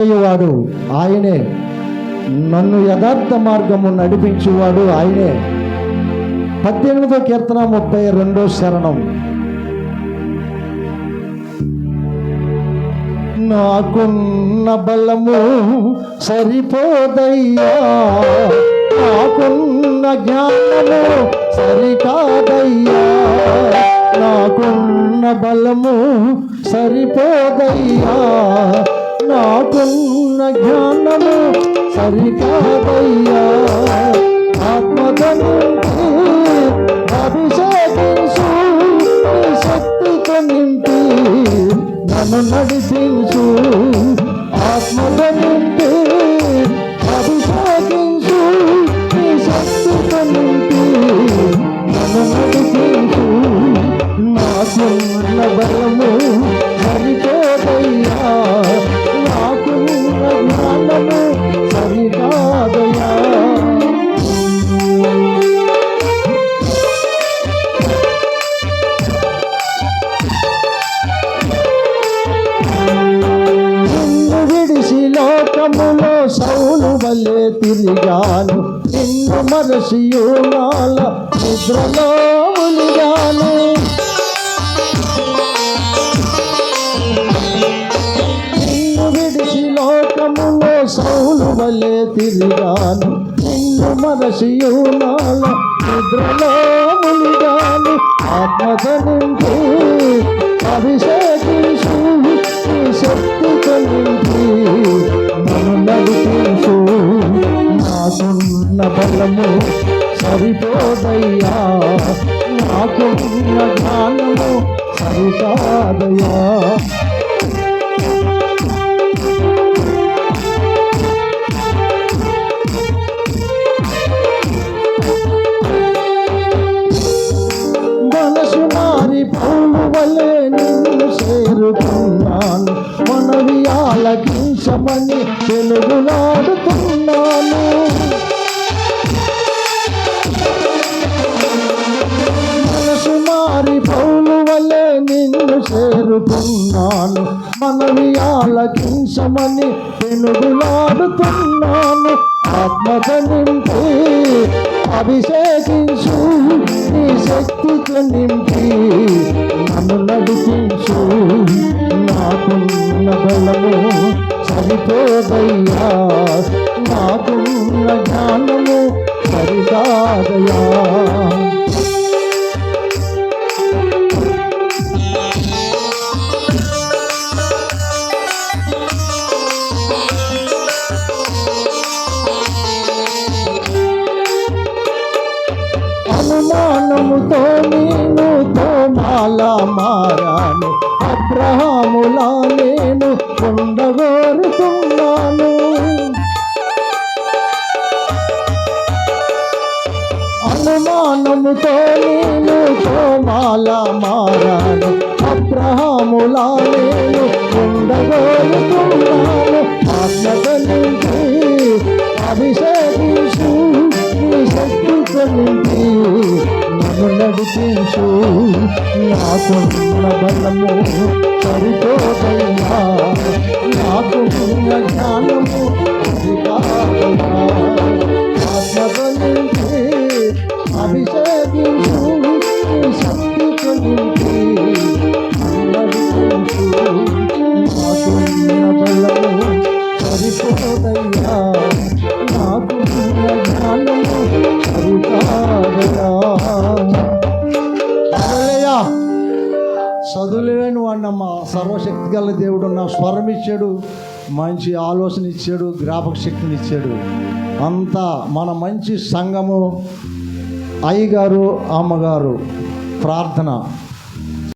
వాడు ఆయనే, నన్ను యథార్థ మార్గము నడిపించేవాడు ఆయనే. 18వ కీర్తన 32వ శరణం. నాకున్న బలము సరిపోదయ్యా, నాకున్న జ్ఞానము సరికాదయ్యా, నాకున్న బలము సరిపోదయ్యా, నాకున్న జ్ఞానము సరికాదయ్యా. ఆత్మధను అభిషేకించు, శక్తితో నింపి నన్ను నడిపించు. ఆత్మధను అభిషేకించు, శక్తితో నింపి నన్ను నడిపించు. నాకున్న బలము సరిపోదయ్యా, నాకున్న జ్ఞానము సరికాదయ్యా. నిన్ను విడిసి లోకములో సౌలు వలె తిరిగాను, నిన్ను మరసియు నాల నిద్రలో మునిగాను. నిన్ను విడిసి లోకములో సౌలు వలె తిరిగాను, నిన్ను మరసియు నాల నిద్రలో మునిగాను. ఆత్మధనించి అభిషేకించు, శక్తితో నింపి నన్ను నడిపించు. నాకున్న బలము సరిపోదయ్యా, నాకున్న జ్ఞానము సరికాదయ్యా. మనసు మారి పౌలు వలె నిన్ను చేరుకున్నాను, మనవి ఆలకించమని తెలుగులాడుతున్నాను. మనసు మారి పౌలు వలె నిన్ను చేరుకున్నాను, మనవి ఆలకించమని తెలుగులాడుతున్నాను. ఆత్మధనించి అభిషేకించు, నీ శక్తితో నింపి నన్ను నడిపించు. నాకున్న బలము సరిపోదయ్యా, నాకున్న జ్ఞానము సరికాదయ్యా. అనుమానముతో నేను తోమాలా మారాను, అబ్రహాములా నేను ఉండగోరుతున్నాను. అనుమానముతో నేను తోమాలా మారాను, అబ్రహాములా నేను ఉండగోరుతున్నాను. ఆత్మధనించి అభిషేకించు, శక్తితో నింపి నన్ను నడిపించు. నాకున్న బలము సరిపోదయ్యా, నాకున్న జ్ఞానము సరికాదయ్యా. ఆత్మధనించి అభిషేకించు, శక్తితో నింపి నన్ను నడిపించు. నాకున్న బలము సరిపోదయ్యా, నాకున్న జ్ఞానము సరికాదయ్యా. చదువులేని వాడినమ్మా, సర్వశక్తి గల దేవుడు నా స్వరం ఇచ్చాడు, మంచి ఆలోచన ఇచ్చాడు, జ్ఞాపక శక్తిని ఇచ్చాడు. అంతా మన మంచి సంఘము, అయ్యగారు అమ్మగారు ప్రార్థన